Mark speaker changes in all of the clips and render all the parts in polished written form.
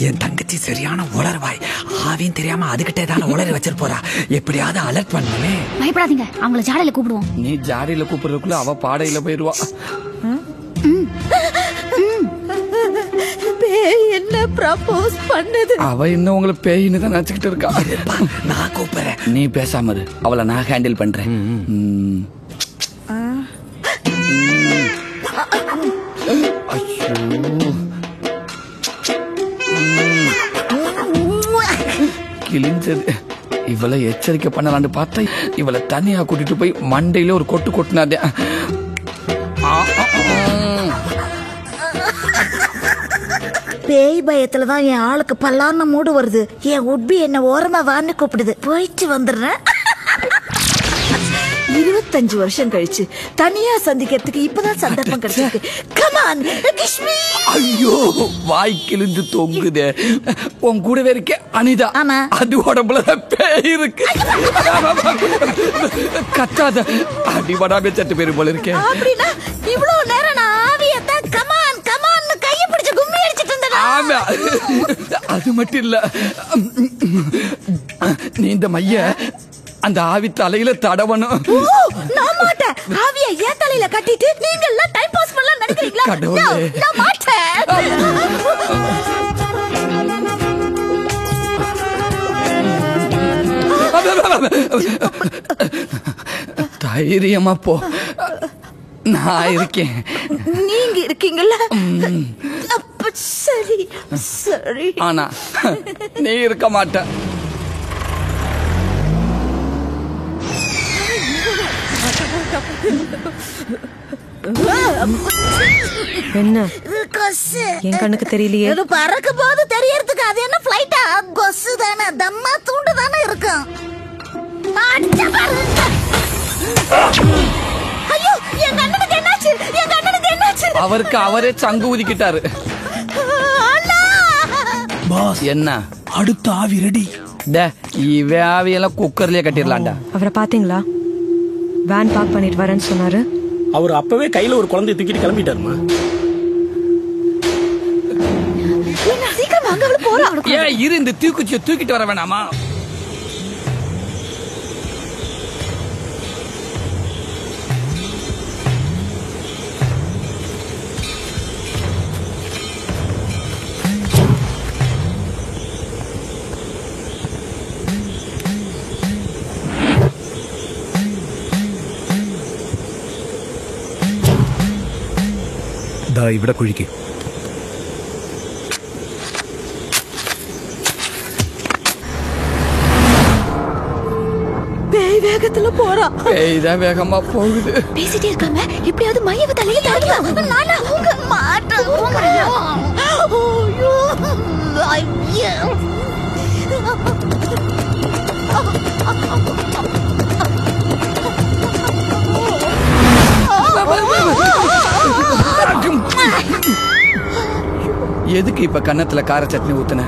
Speaker 1: என் தங்கச்சி சரியான உளர்வாய். ஆவியும் தெரியாம அதுகிட்டே தானே உளறி வச்சிட்டு போறா. எப்படியாவது அலர்ட் பண்ணுமே.
Speaker 2: பயப்படாதீங்க, அவங்கள ஜாடையில கூப்பிடுவோம்.
Speaker 3: நீ ஜாடையில கூப்பிடுறதுக்குள்ள அவ பாடையில போயிருவா.
Speaker 4: பேய் என்ன ப்ரப்போஸ் பண்ணுது?
Speaker 3: அவ இன்னும் உங்களை பேயின்னு தான் நினைச்சுக்கிட்டு இருக்கா.
Speaker 1: நான் கூப்பிடுறேன்,
Speaker 3: நீ பேசாம இரு, அவளை நான் ஹேண்டில் பண்றேன். கிழிஞ்சது. இவளை எச்சரிக்கை பண்ணலான்னு பார்த்தா இவளை தனியா கூட்டிட்டு போய் மண்டையில ஒரு கொட்டு கொட்டினாதே.
Speaker 4: பேய் பயத்துலதான் என் ஆளுக்கு பல்லான மூடு வருது. என் உட்பி என்ன ஓரமா வான்னு கூப்பிடுது. போயிட்டு வந்துடுறேன். 25 வருஷம் கழிச்சு தனியா சந்திக்கிறதுக்கு இப்பதான் சந்தர்ப்பம் கிடைச்சிருக்கு. கமான் கிஷ்மி.
Speaker 3: ஐயோ, வாய் கிழிஞ்சு தொங்குதே. உன் கூடவே இருக்க அனிதா.
Speaker 4: ஆமா.
Speaker 3: அது உடம்புல பேய் இருக்கு. கத்தாத, அடிபடாம சட்டு பேரு போல இருக்கேன்.
Speaker 4: அப்படின்னா இவ்வளவு நேரம் நான் ஆவியத்தான் கமான் கமான்னு கையை பிடிச்சு கும்மி அடிச்சிட்டு இருந்தேன்.
Speaker 3: ஆமா, அது மட்டும் இல்ல, நீ இந்த மைய அந்த ஆவி தலையில தடவணும்.
Speaker 4: நான் மாட்டேன். ஆவிய ஏன் தலையில கட்டிட்டு நீங்க எல்லாம் டைம் பாஸ் பண்ணலாம் நினைக்கிறீங்களா?
Speaker 3: கடவுளே.
Speaker 4: நான் மாட்டேன்.
Speaker 3: தைரியமா போ, நான் இருக்கேன்.
Speaker 4: நீங்க இருக்கீங்கல்ல? அப்ப சரி சரி.
Speaker 3: ஆனா நீ இருக்க மாட்ட.
Speaker 5: என்ன
Speaker 4: கொசு
Speaker 5: என் கண்ணுக்கு தெரியலையே.
Speaker 4: இது பறக்கும் போது தெரியறதுக்கு அது என்ன ஃளைட்டா? கொசு தானே, தம்மா தூண்டு தானே இருக்கும். அடிச்ச பாருங்க. ஐயோ, என் கண்ணனுக்கு என்னாச்சு? என் கண்ணனுக்கு என்னாச்சு?
Speaker 3: அவருக்கு அவரே சங்கு ஊதிக்கிட்டாரு.
Speaker 1: பாஸ்.
Speaker 3: என்ன
Speaker 1: அடுத்த ஆவி ரெடி.
Speaker 3: இவ ஆவியெல்லாம் குக்கர்லயே கட்டிடலாம்டா.
Speaker 5: அவரை பாத்தீங்களா? வேன் பார்க் பண்ணிட்டு வரேன்னு சொன்னாரு.
Speaker 6: அவர் அப்பவே கையில ஒரு குழந்தைய தூக்கிட்டு கிளம்பிட்டாருமா.
Speaker 4: சீக்கிரம் வாங்க, அவளு போறா.
Speaker 3: ஏன் இரு, இந்த தூக்குச்சியை தூக்கிட்டு வர வேணாமா?
Speaker 1: ഇവിടെ കുഴിക്ക്.
Speaker 4: பேய் வேகத்துல போறா.
Speaker 3: பேய்தான் வேகமா போகுது.
Speaker 2: பேசிட்டே இருக்காம எப்படியாவது மையவ தலையில தடவலாம்.
Speaker 4: நானா உங்க மாட்ட போங்கறயா? ஐயோ ஐயோ.
Speaker 3: எதுக்கு இப்ப கன்னத்துல கார சட்னி ஊத்துன?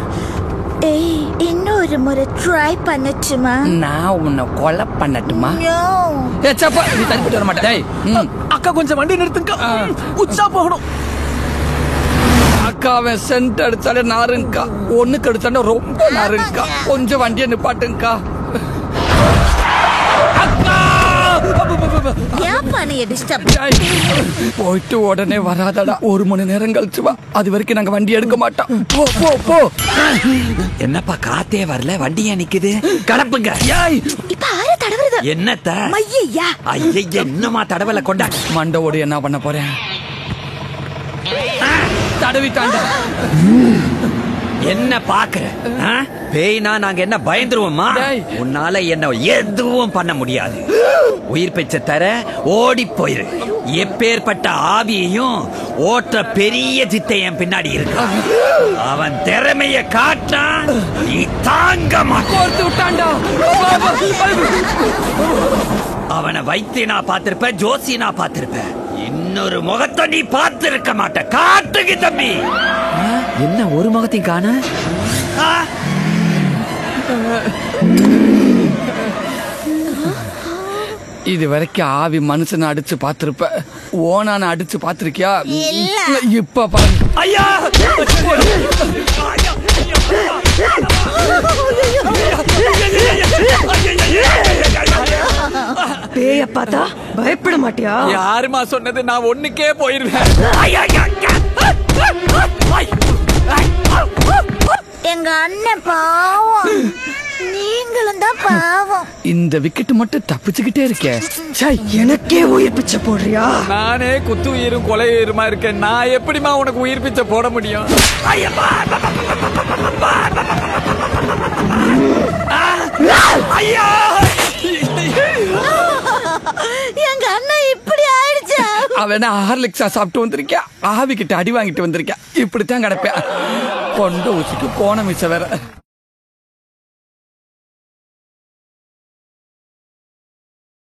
Speaker 4: ஏய், இன்னொரு முறை ட்ரை பண்ணட்டுமா?
Speaker 3: நான் உன்னை கொலை பண்ணட்டுமா? ஏச்சப்பா, நீ தனிப்பட்டு வர மாட்டேன்.
Speaker 6: அக்கா கொஞ்சம் வண்டி நிறுத்துங்க, உச்சா போகணும்.
Speaker 3: அக்கா அவன் சென்ட் அடிச்சாலே நாருங்கக்கா, ஒண்ணுக்கு அடிச்சாலே ரொம்ப நாருங்கக்கா. கொஞ்சம் வண்டியை நிப்பாட்டுங்கக்கா. போயிட்டு உடனே வராதடா, 1 மணி நேரம் கழிச்சு வா. அது வரைக்கும் நாங்க வண்டி எடுக்க மாட்டோம். போ போ போ.
Speaker 1: என்னப்பா காத்தே வரல, வண்டியா நிக்குது? கடப்புங்க.
Speaker 4: இப்ப ஆறு தடவுறது
Speaker 1: என்னத்த?
Speaker 4: மையா.
Speaker 1: ஐயா, என்னமா தடவல கொண்டா?
Speaker 3: மண்டவோடு என்ன பண்ண போறேன்? தடவிட்டாண்டா.
Speaker 1: என்ன பாக்குற? பேய்னா நாங்க என்ன பயந்துருவோமா? உன்னால என்ன எதுவும் பண்ண முடியாது. உயிர் பிச்சை தர ஓடி போயிரு. எப்பேற்பட்ட ஆவியையும் ஓட்ட பெரிய ஜித்தையன் பின்னாடி இருக்கு. அவன் திறமைய காட்டான், நீ தாங்க மாட்டான்டா. அவனை வைத்தியனா பாத்திருப்ப, ஜோசியனா பாத்திருப்ப, இன்னொரு முகத்தை நீ பார்த்திருக்க மாட்ட. காட்டுக்கு தம்பி. என்ன ஒரு முகத்தையும் காண?
Speaker 3: இது வரைக்கும் ஆவி மனுஷனை அடிச்சு பாத்திருப்ப, ஓனான அடிச்சு பாத்திருக்கியா? இப்ப பாரு.
Speaker 1: ஐயா
Speaker 5: பார்த்தா பயப்பட மாட்டியா?
Speaker 3: யாருமா சொன்னது? நான் ஒண்ணுக்கே போயிருவேன்.
Speaker 4: எங்க அண்ணன் பாவம், நீங்களும் தான் பாவம்.
Speaker 3: இந்த விக்கெட் மட்டும் தப்பிச்சுக்கிட்டே இருக்கே.
Speaker 5: எனக்கே உயிர் பிச்சை போடுறியா?
Speaker 3: நானே குத்து உயிரும் கொலை உயிருமா இருக்கேன். நான் எப்படிமா உனக்கு உயிர் பிச்சை போட முடியும்?
Speaker 4: எங்க அண்ணன் இப்படி ஆயிடுச்சு.
Speaker 3: அவன் ஹார்லிக்ஸா சாப்பிட்டு வந்திருக்கா, ஆவி கிட்ட அடி வாங்கிட்டு வந்திருக்கா. இப்படித்தான் கிடப்பேன். கொண்ட ஊசிக்கு போன மிச்ச வேற.